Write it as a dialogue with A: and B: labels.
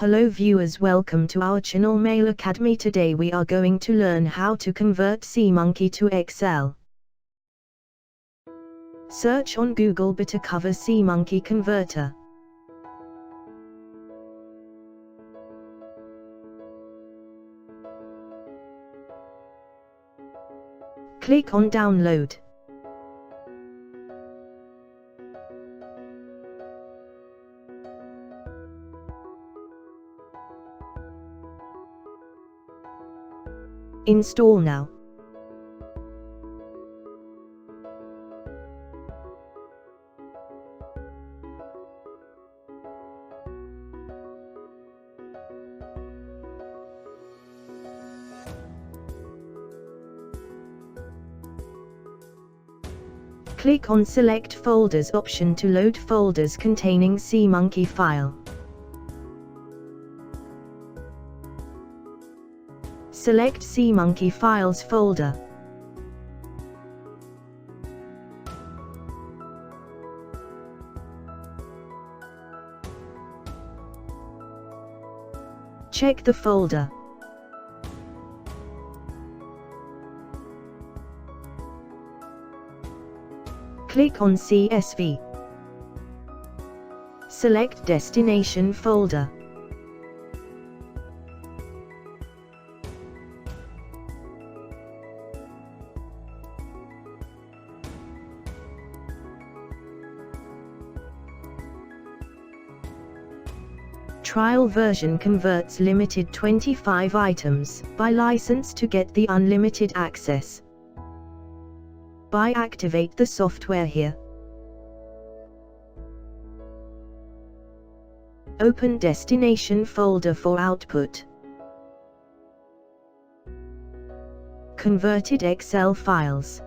A: Hello viewers, welcome to our channel Mail Academy. Today we are going to learn how to convert SeaMonkey to Excel. Search on Google to cover SeaMonkey converter. Click on download. Install now. Click on Select Folders option to load folders containing SeaMonkey file. Select SeaMonkey Files folder. Check the folder. Click on CSV. Select Destination folder. Trial version converts limited 25 items. Buy license to get the unlimited access. Buy activate the software here. Open destination folder for output. Converted Excel files.